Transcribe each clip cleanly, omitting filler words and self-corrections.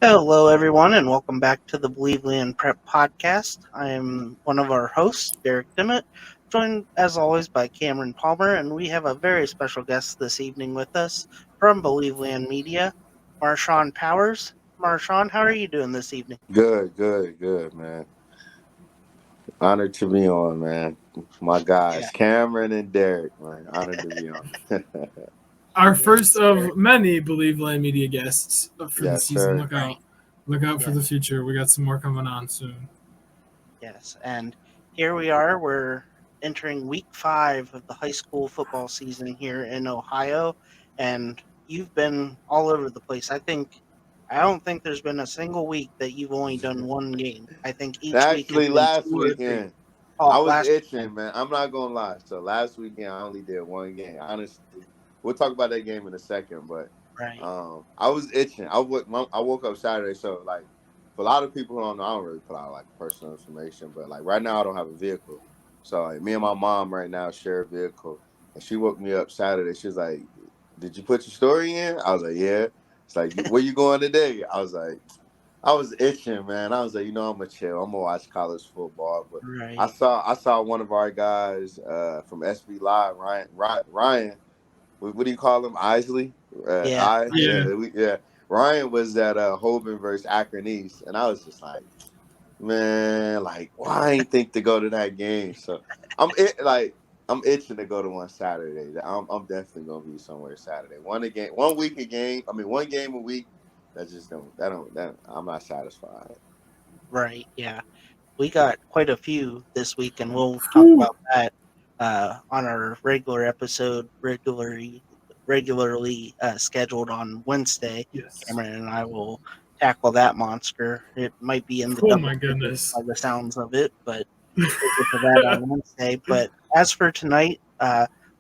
Hello, everyone, and welcome back to the Believeland Prep Podcast. I am one of our hosts, Derek Dimmitt, joined as always by Cameron Palmer, and we have a very special guest this evening with us from Believeland Media, Marshawn Powers. Marshawn, how are you doing this evening? Good, man. Honored to be on, man. My Yeah, guys, Cameron and Derek, man. Honored to be on. Our first yes, sir. of many Believeland media guests for the Yes, season. sir. Look Right. out. Look out for Yeah, the future. We got some more coming on soon. yes. And here we are. We're entering week 5 of the high school football season here in Ohio, and you've been all over the place. I don't think there's been a single week that you've only done one game. I think each week has Actually, been last two or three. weekend, Oh, I was last weekend. itching, man. I'm not gonna lie. So last weekend, I only did one game. Honestly, we'll talk about that game in a second. But Right. I was itching. I woke up Saturday, so like for a lot of people who don't know, I don't really put out like personal information. But like right now, I don't have a vehicle. So like me and my mom right now share a vehicle, and she woke me up Saturday. She was like, "Did you put your story in?" I was like, "Yeah." It's like, "Where you going today?" I was like, I was itching, man. I was like, I'm gonna chill. I'm gonna watch college football. But I Right. saw I saw one of our guys from SB Live, Ryan. What do you call him? Isley. Yeah. Yeah. Yeah. Ryan was at Hoban versus Akron East, and I was just like, man, like why I ain't think to go to that game. So I'm itching to go to one Saturday. I'm definitely gonna be somewhere Saturday. One week a game. I mean, one game a week. That just don't. That don't. That I'm not satisfied. Right. Yeah. We got quite a few this week, and we'll talk Whew. about that on our regular episode, regularly scheduled on Wednesday. Yes. Cameron and I will tackle that monster. It might be in the Oh double my digits goodness. by the sounds of it, but we'll get to that on Wednesday. But as for tonight,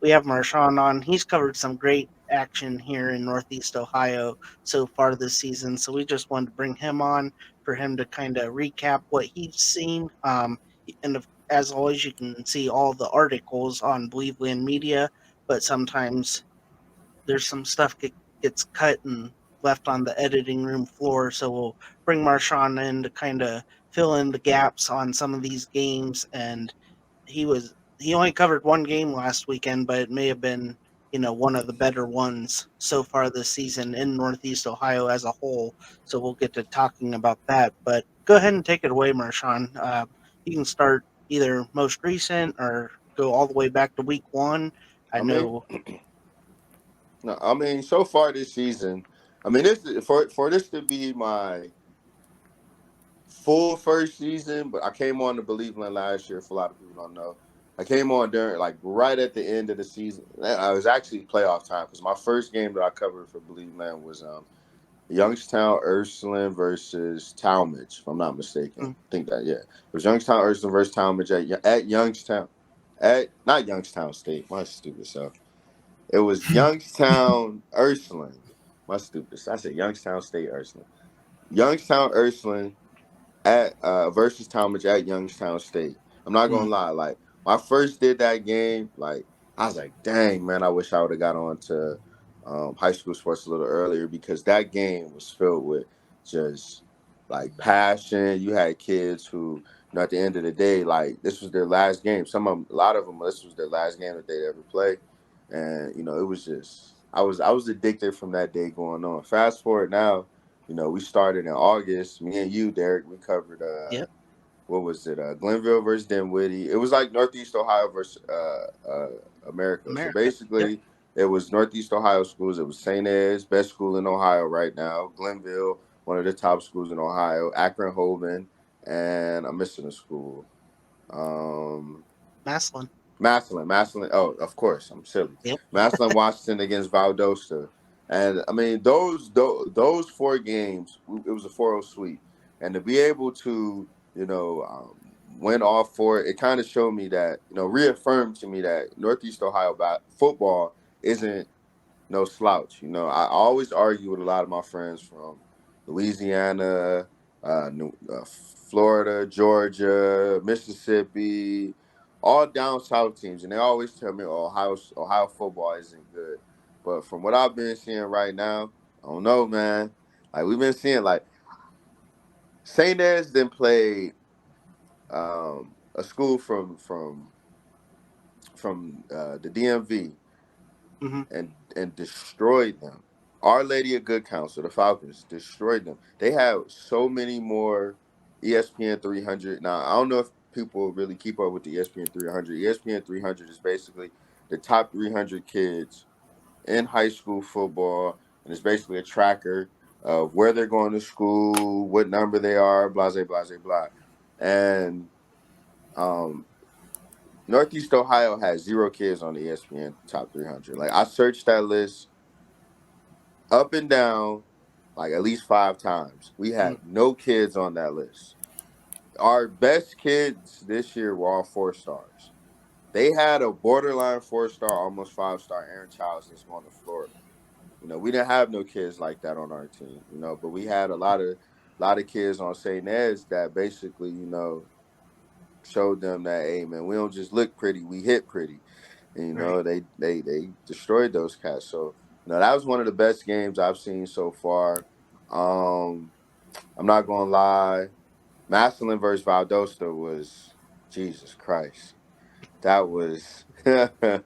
we have Marshawn on. He's covered some great action here in Northeast Ohio so far this season, so we just wanted to bring him on for him to kind of recap what he's seen. As always, you can see all the articles on Believeland Media, but sometimes there's some stuff gets cut and left on the editing room floor. So we'll bring Marshawn in to kind of fill in the gaps on some of these games. And he only covered one game last weekend, but it may have been one of the better ones so far this season in Northeast Ohio as a whole. So we'll get to talking about that. But go ahead and take it away, Marshawn. You can start either most recent or go all the way back to week 1. I I mean, know. no, I mean, so far this season, I mean, for this to be my full first season, but I came on to Believeland last year. For a lot of people don't know, I came on during like right at the end of the season. I was actually playoff time because my first game that I covered for Believeland was Youngstown Ursuline versus Talmadge, if I'm not mistaken. Mm, I think that, yeah. It was Youngstown Ursuline versus Talmadge at Youngstown. At not Youngstown State, my stupid self. It was Youngstown Ursuline. My stupid. I said Youngstown State Ursuline. Youngstown Ursuline at versus Talmadge at Youngstown State. I'm not mm, gonna lie, like when I first did that game, like I was like, dang man, I wish I would have got on to high school sports a little earlier because that game was filled with just like passion. You had kids who, at the end of the day, like this was their last game. A lot of them, this was their last game that they'd ever play, and it was just I was addicted from that day going on. Fast forward now, we started in August. Me and you, Derek, we covered yep, what was it? Glenville versus Dinwiddie. It was like Northeast Ohio versus America. So America. Yep. basically, it was Northeast Ohio schools. It was St. Ed's, best school in Ohio right now. Glenville, one of the top schools in Ohio. Akron Hovind, and I'm missing a school. Um, Maslin. Massillon. Oh, of course, I'm silly. Yep. Massillon, Washington against Valdosta, and I mean those 4 games. It was a 4-0 sweep, and to be able to win all 4, it kind of showed me that reaffirmed to me that Northeast Ohio football isn't no slouch. I always argue with a lot of my friends from Louisiana, Florida, Georgia, Mississippi, all down south teams, and they always tell me, "Oh, Ohio football isn't good." But from what I've been seeing right now, I don't know, man. Like we've been seeing, like St. Ed's then played a school from the DMV Mm-hmm. and destroyed them. Our Lady of Good Counsel, the Falcons, destroyed them. They have so many more ESPN 300. Now, I don't know if people really keep up with the ESPN 300. ESPN 300 is basically the top 300 kids in high school football, and it's basically a tracker of where they're going to school, what number they are, blah, blah, blah, blah. And um, Northeast Ohio has 0 kids on the ESPN top 300. Like, I searched that list up and down like at least 5 times. We Mm-hmm. had no kids on that list. Our best kids this year were all 4 stars. They had a borderline 4-star, almost 5-star Aaron Childs that's going to Florida. We didn't have no kids like that on our team, but we had a lot of kids on St. Ed's that basically, showed them that, hey man, we don't just look pretty, we hit pretty. And Right. they destroyed those cats. So, that was one of the best games I've seen so far. I'm not gonna lie, Massillon versus Valdosta was Jesus Christ. That was that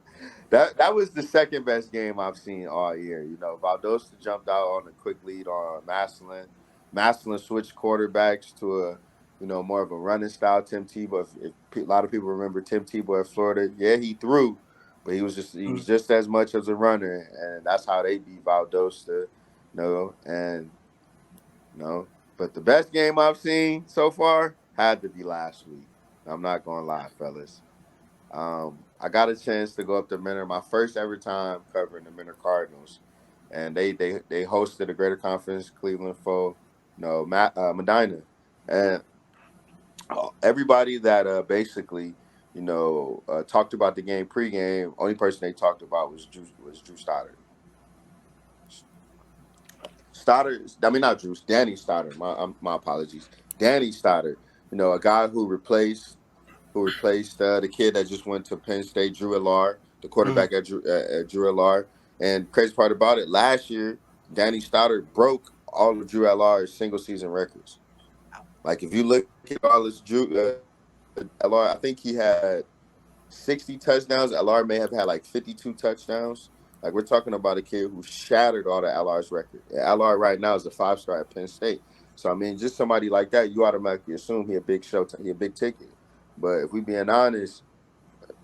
was the second best game I've seen all year. Valdosta jumped out on a quick lead on Massillon. Massillon switched quarterbacks to more of a running style. Tim Tebow. If a lot of people remember Tim Tebow at Florida, yeah, he threw, but he was just as much as a runner, and that's how they beat Valdosta. And but the best game I've seen so far had to be last week. I'm not gonna lie, fellas. I got a chance to go up to Menor, my first ever time covering the Menor Cardinals, and they hosted a Greater Conference Cleveland foe, Medina, and everybody that basically talked about the game pregame. Only person they talked about was Drew Stoddard. Stoddard, I mean not Drew, Danny Stoddard. My apologies, Danny Stoddard. A guy who replaced the kid that just went to Penn State, Drew Illar, the Mm-hmm. quarterback at Drew Illar. And crazy part about it, last year, Danny Stoddard broke all of Drew Illar's single season records. Like if you look at all his Drew Illar, I think he had 60 touchdowns. Illar may have had like 52 touchdowns. Like we're talking about a kid who shattered all the Illar's record. Illar right now is a 5-star at Penn State. So I mean, just somebody like that, you automatically assume he a big show, he a big ticket. But if we being honest,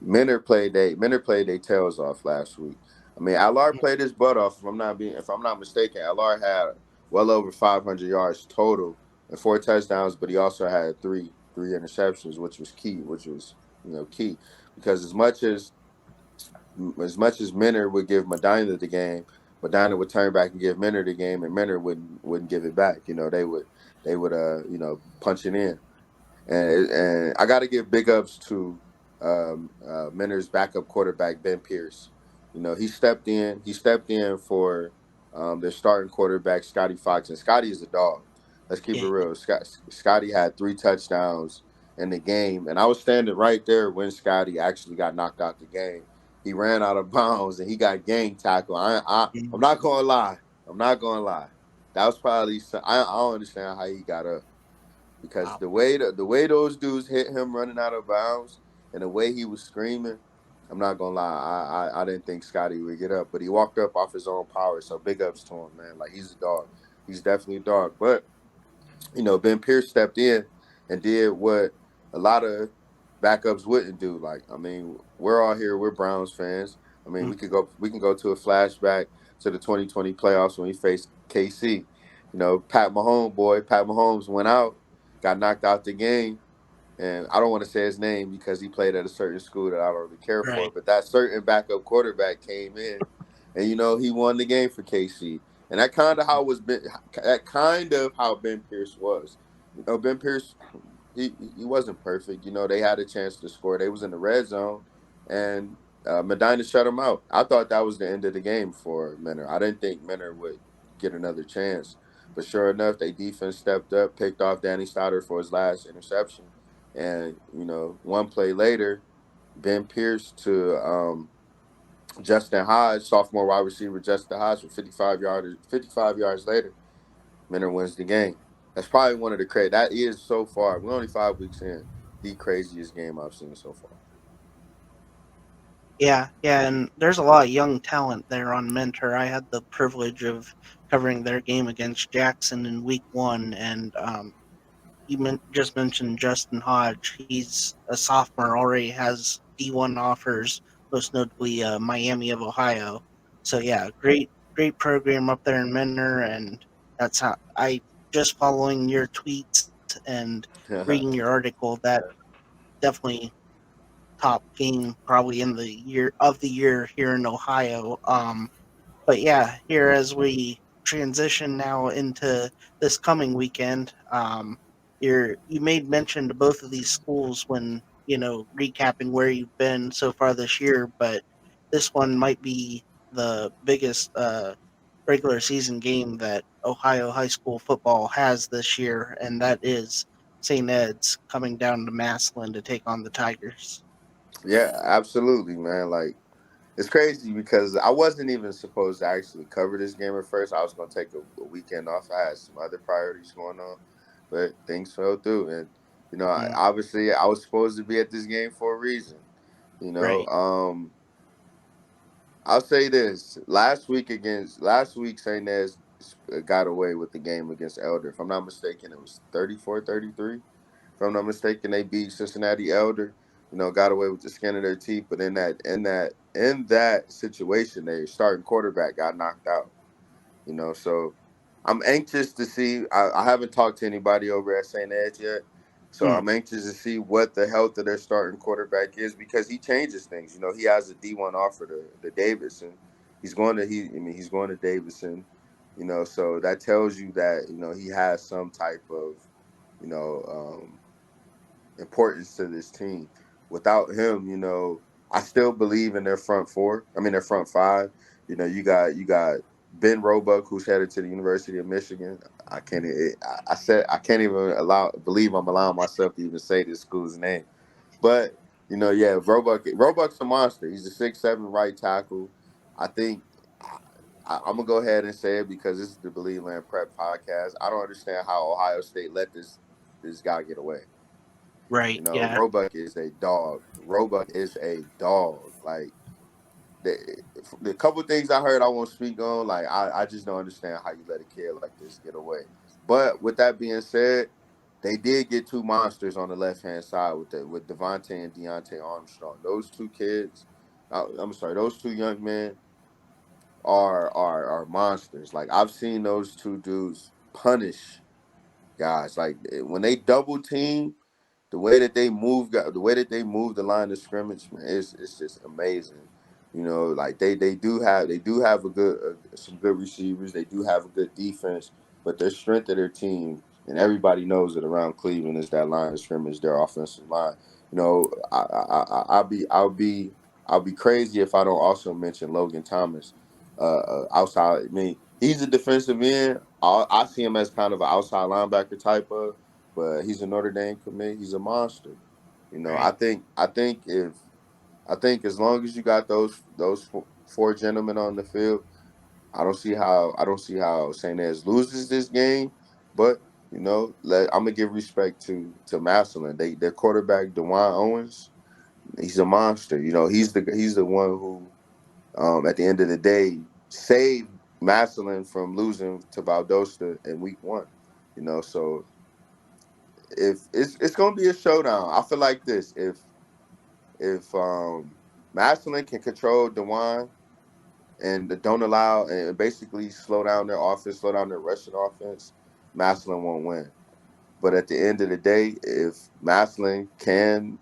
Menor played their tails off last week. I mean, Allar played his butt off. If I'm not mistaken, Allar had well over 500 yards total and 4 touchdowns, but he also had three interceptions, which was key. Key because as much as Menor would give Medina the game, Medina would turn back and give Menor the game, and Menor wouldn't give it back. They would punch it in. And I got to give big ups to Menor's backup quarterback Ben Pierce. He stepped in. He stepped in for their starting quarterback Scotty Fox, and Scotty is a dog. Let's keep it Yeah. real. Scotty had 3 touchdowns in the game, and I was standing right there when Scotty actually got knocked out the game. He ran out of bounds and he got gang tackled. I'm Mm-hmm. not gonna lie. I'm not gonna lie. That was probably I don't understand how he got up because Wow. the way those dudes hit him running out of bounds and the way he was screaming, I'm not gonna lie, I didn't think Scotty would get up, but he walked up off his own power. So big ups to him, man. Like he's a dog. He's definitely a dog. But Ben Pierce stepped in and did what a lot of backups wouldn't do. Like, I mean, we're all here, we're Browns fans. I mean, we can go to a flashback to the 2020 playoffs when we faced KC. Pat Mahomes went out, got knocked out the game, and I don't want to say his name because he played at a certain school that I don't really care for. Right. But that certain backup quarterback came in, and he won the game for KC. And that kind of how Ben Pierce was. Ben Pierce, he wasn't perfect. They had a chance to score. They was in the red zone, and Medina shut him out. I thought that was the end of the game for Menor. I didn't think Menor would get another chance. But sure enough, they defense stepped up, picked off Danny Stoddard for his last interception. And, one play later, Ben Pierce to Justin Hodge, sophomore wide receiver Justin Hodge for 55 yards later, Menor wins the game. That's probably one of the crazy. That is so far. We're only 5 weeks in. The craziest game I've seen so far. Yeah, yeah, and there's a lot of young talent there on Mentor. I had the privilege of covering their game against Jackson in week one, and just mentioned Justin Hodge. He's a sophomore, already has D1 offers, most notably Miami of Ohio. So yeah, great program up there in Mentor, and that's how I just following your tweets and reading your article. That definitely top game probably in the year here in Ohio. But yeah, here as we transition now into this coming weekend, you made mention to both of these schools when recapping where you've been so far this year, but this one might be the biggest regular season game that Ohio high school football has this year, and that is St. Ed's coming down to Massillon to take on the Tigers. Yeah, absolutely, man. Like, it's crazy because I wasn't even supposed to actually cover this game at first. I was going to take a weekend off. I had some other priorities going on, but things fell through. And, Mm, obviously I was supposed to be at this game for a reason. You know, right. I'll say this: last week, Saint Nez got away with the game against Elder. If I'm not mistaken, it was 34-33. If I'm not mistaken, they beat Cincinnati Elder. Got away with the skin of their teeth. But in that situation, their starting quarterback got knocked out. So I'm anxious to see. I haven't talked to anybody over at St. Ed's yet, so Mm, I'm anxious to see what the health of their starting quarterback is because he changes things. He has a D1 offer to Davidson. He's going to Davidson. So that tells you that he has some type of you know importance to this team. Without him, I still believe in their front four. I mean, their front five. You got Ben Roebuck, who's headed to the University of Michigan. I can't. I can't even believe I'm allowing myself to even say this school's name. But yeah, Roebuck's a monster. He's a 6'7" right tackle. I think. I'm gonna go ahead and say it because this is the Believeland Prep podcast. I don't understand how Ohio State let this guy get away. right. Yeah. Roebuck is a dog. Roebuck is a dog. Like the couple things I heard, I won't speak on. Like I just don't understand how you let a kid like this get away. But with that being said, they did get two monsters on the left hand side with Devontae and Deontay Armstrong. Those two kids, I'm sorry, those two young men are monsters. Like I've seen those two dudes punish guys. Like when they double team the way that they move the line of scrimmage, man, it's just amazing. Like they do have some good receivers. They do have a good defense, but their strength of their team, and everybody knows it around Cleveland, is that line of scrimmage, their offensive line. I'll be crazy if I don't also mention Logan Thomas. Outside, I mean, he's a defensive end. I see him as kind of an outside linebacker type of, but he's a Notre Dame commit. He's a monster. I Right. think as long as you got those four gentlemen on the field, I don't see how Saint Eds loses this game. But I'm gonna give respect to Massillon. Their quarterback Dewan Owens, he's a monster. He's the one who at the end of the day saved Massillon from losing to Valdosta in week one. So if it's gonna be a showdown. I feel like this. If Massillon can control Dewan and don't allow and basically slow down their offense, slow down their rushing offense, Massillon won't win. But at the end of the day, if Massillon can,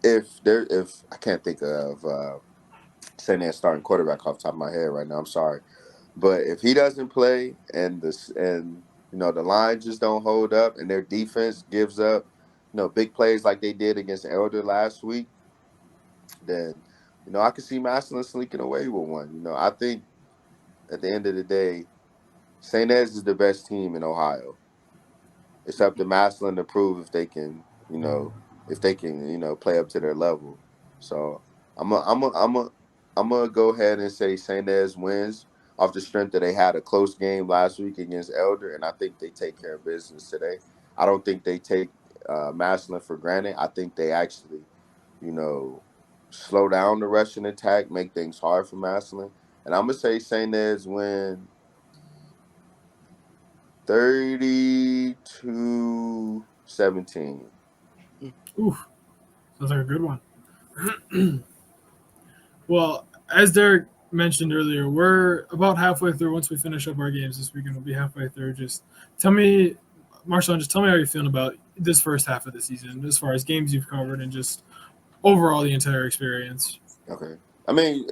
if I can't think of saying that starting quarterback off the top of my head right now, I'm sorry. But if he doesn't play and the line just don't hold up and their defense gives up, big plays like they did against Elder last week, then I can see Massillon sneaking away with one. I think at the end of the day, St. Ed's is the best team in Ohio. It's up to Massillon to prove if they can play up to their level. So I'm gonna go ahead and say St. Ed's wins, off the strength that they had a close game last week against Elder, and I think they take care of business today. I don't think they take Massillon for granted. I think they actually, you know, slow down the rushing attack, make things hard for Massillon. And I'm gonna say St. Ed's win 32-17. Ooh, sounds like a good one. Well, as Derek mentioned earlier, we're about halfway through. Once we finish up our games this weekend, we'll be halfway through. Just tell me, Marshawn, just tell me how you're feeling about this first half of the season, as far as games you've covered and just overall the entire experience. Okay. I mean,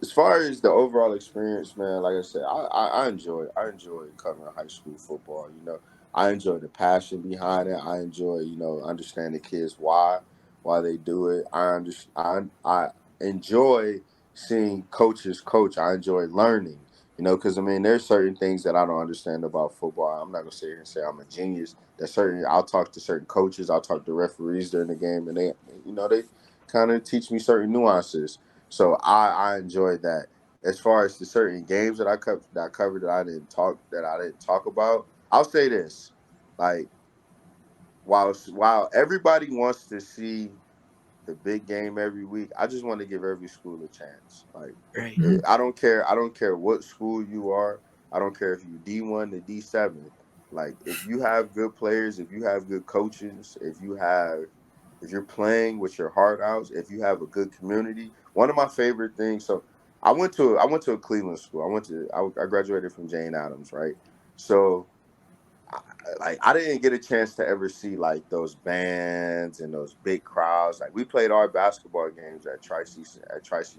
as far as the overall experience, man, like I said, I enjoy covering high school football. You know, I enjoy the passion behind it. I enjoy, understanding kids why they do it. I enjoy seeing coaches coach. I enjoy learning. Because I mean, there's certain things that I don't understand about football. I'm not gonna sit here and say I'm a genius. I'll talk to certain coaches. I'll talk to referees during the game, and they kind of teach me certain nuances. So I enjoyed that. As far as the certain games that I covered that I didn't talk about, I'll say this: like while everybody wants to see the big game every week, I just want to give every school a chance. Like Right. I don't care what school you are. I don't care if you D1 to D7. Like if you have good players, if you have good coaches, if you're playing with your heart out, if you have a good community. One of my favorite things. So I went to a Cleveland school. I graduated from Jane Addams, right? So I didn't get a chance to ever see like those bands and those big crowds. Like we played our basketball games at Tri-C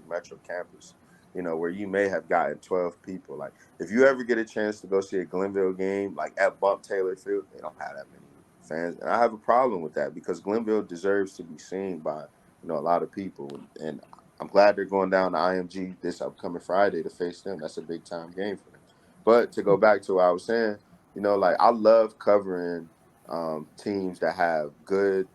Metro campus, where you may have gotten 12 people. Like if you ever get a chance to go see a Glenville game, like at Bump Taylor Field, they don't have that many fans, and I have a problem with that because Glenville deserves to be seen by a lot of people, and I'm glad they're going down to IMG this upcoming Friday to face them. That's a big time game for them. But to go back to what I was saying. Like I love covering teams that have good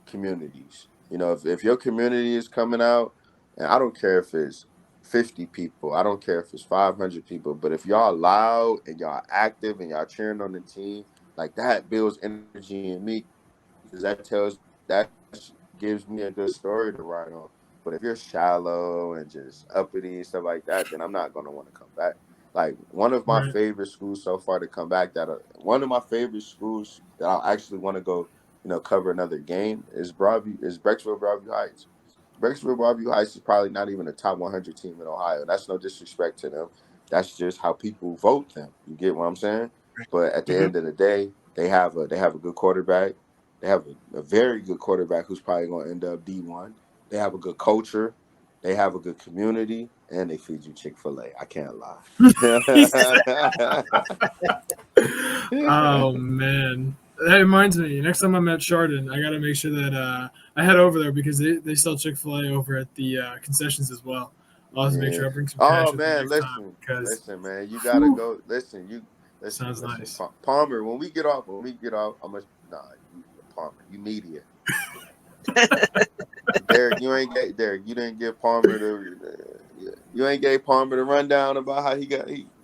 communities. If your community is coming out, and I don't care if it's 50 people, I don't care if it's 500 people, but if y'all loud and y'all active and y'all cheering on the team, like that builds energy in me because that gives me a good story to write on. But if you're shallow and just uppity and stuff like that, then I'm not going to want to come back. Like one of my favorite schools so far to come back one of my favorite schools that I'll actually want to go, cover another game is Brecksville Broadview Heights. Brecksville Broadview Heights is probably not even a top 100 team in Ohio. That's no disrespect to them. That's just how people vote them. You get what I'm saying? But at the end of the day, they have a good quarterback. They have a very good quarterback who's probably going to end up D1. They have a good culture. They have a good community, and they feed you Chick-fil-A. I can't lie. Oh man, that reminds me. Next time I'm at Chardon, I got to make sure that I head over there because they sell Chick-fil-A over at the concessions as well. I'll have to make sure I bring some cash with me next time. Listen, man, you gotta go. Listen, sounds nice. Palmer, when we get off, Palmer, you media. Derek, you didn't give Palmer you ain't gave Palmer the rundown about how he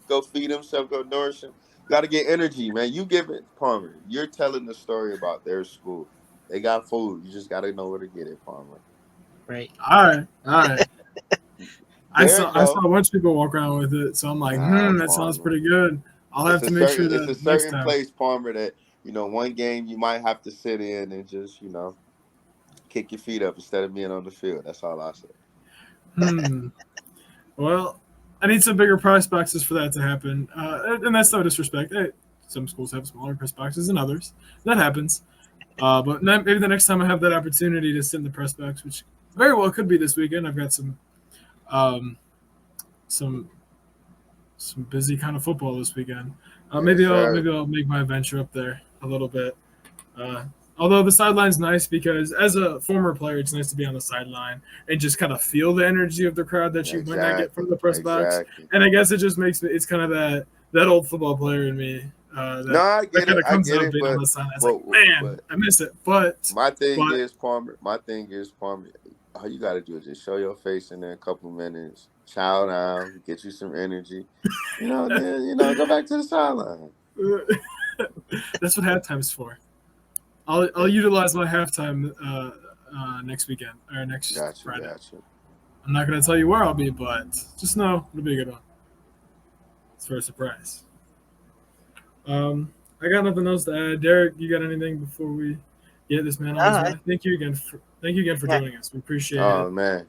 go feed himself, go nourish him. You got to get energy, man. You give it, Palmer. You're telling the story about their school. They got food. You just got to know where to get it, Palmer. Right. All right. I saw a bunch of people walk around with it, so I'm like, that sounds pretty good. I'll have to make sure that it's a certain place, Palmer, that one game you might have to sit in and just kick your feet up instead of being on the field. That's all I say. Well, I need some bigger prize boxes for that to happen, and that's no disrespect. Some schools have smaller press boxes than others. That happens. But maybe the next time I have that opportunity to sit in the press box, which very well could be this weekend. I've got some busy kind of football this weekend. Maybe I'll make my venture up there a little bit. Although the sideline's nice because as a former player, it's nice to be on the sideline and just kind of feel the energy of the crowd that you might not get from the press box. And I guess it just makes me. It's kind of that old football player in me. I get it. On the sideline. It's like, man, I miss it. But my thing is, Palmer. All you got to do is just show your face in there a couple minutes, chow down, get you some energy, then go back to the sideline. That's what halftime's for. I'll utilize my halftime next weekend or next Friday. Gotcha. I'm not gonna tell you where I'll be, but just know it'll be a good one. It's for a surprise. I got nothing else to add. Derek, you got anything before we get this man on his way? Thank you again for joining us. We appreciate it. Oh man,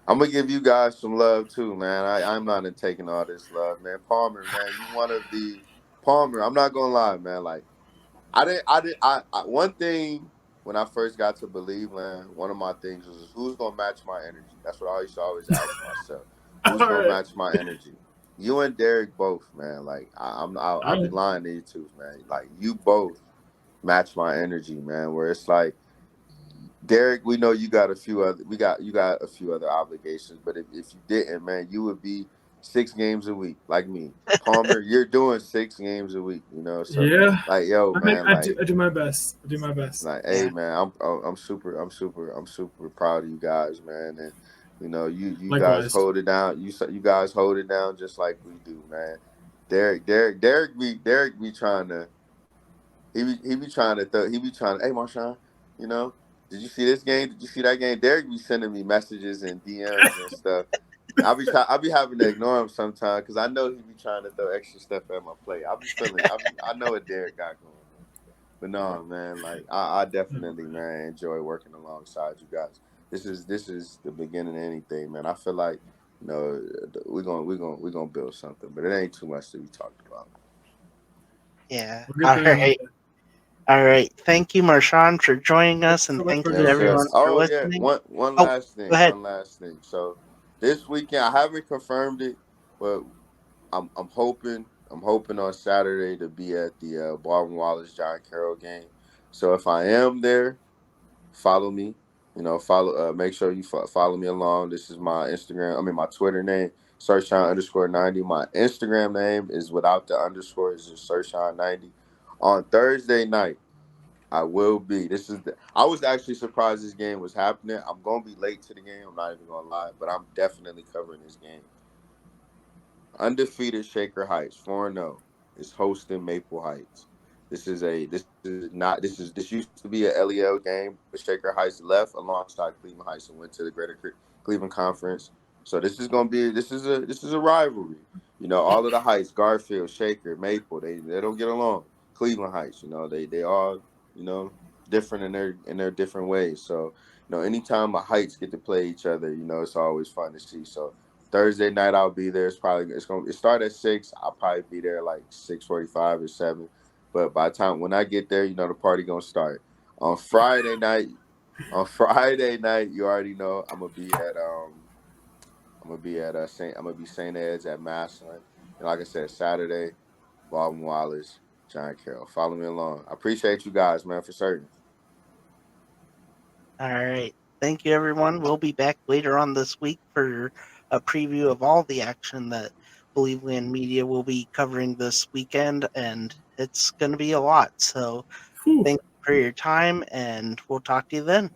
I'm gonna give you guys some love too, man. I'm not in taking all this love, man. Palmer, man, you one of the Palmer. I'm not gonna lie, man. Like I one thing when I first got to Believeland, one of my things was who's gonna match my energy. That's what I used to always ask myself. Who's gonna match my energy? You and Derek both, man. Like I'll be lying to you two, man. Like you both match my energy, man. Where it's like, Derek, we know you got a few other obligations, but if you didn't, man, you would be 6 games a week like me. Palmer, you're doing 6 games a week, So yeah, like, yo, man, I do my best. I do my best. Like, hey, man, I'm super proud of you guys, man, and you guys hold it down. You guys hold it down just like we do, man. Derek be trying to. He be trying to. Hey, Marshawn, did you see this game? Did you see that game? Derek be sending me messages and DMs and stuff. I'll be having to ignore him sometimes because I know he be trying to throw extra stuff at my plate. I know what Derek got going on. But no, man, like I definitely, man, enjoy working alongside you guys. This is the beginning of anything, man. I feel like, we're gonna build something, but it ain't too much to be talked about. Yeah. All right. Thank you, Marshawn, for joining us, and thanks to everyone for listening. Yeah. One last thing. So this weekend, I haven't confirmed it, but I'm hoping on Saturday to be at the Baldwin Wallace John Carroll game. So if I am there, follow me. Make sure you follow me along. This is my my Twitter name, Surshine_90. My Instagram name is without the underscore. It's just Surshine90. On Thursday night, I will be. I was actually surprised this game was happening. I'm gonna be late to the game. I'm not even gonna lie, but I'm definitely covering this game. Undefeated Shaker Heights 4-0 is hosting Maple Heights. This used to be a LEL game, but Shaker Heights left alongside Cleveland Heights and went to the Greater Cleveland Conference. So this is a rivalry. All of the Heights, Garfield, Shaker, Maple, they don't get along. Cleveland Heights, they all, different in their different ways. So, anytime the Heights get to play each other, it's always fun to see. So Thursday night I'll be there. It start at 6. I'll probably be there like 6:45 or 7. But by the time when I get there, the party gonna start. On Friday night, you already know I'm gonna be at St. Ed's at Massillon. And like I said, Saturday, Baldwin Wallace, John Carroll. Follow me along. I appreciate you guys, man, for certain. All right. Thank you, everyone. We'll be back later on this week for a preview of all the action that Believeland Media will be covering this weekend, and it's going to be a lot. So thank you for your time, and we'll talk to you then.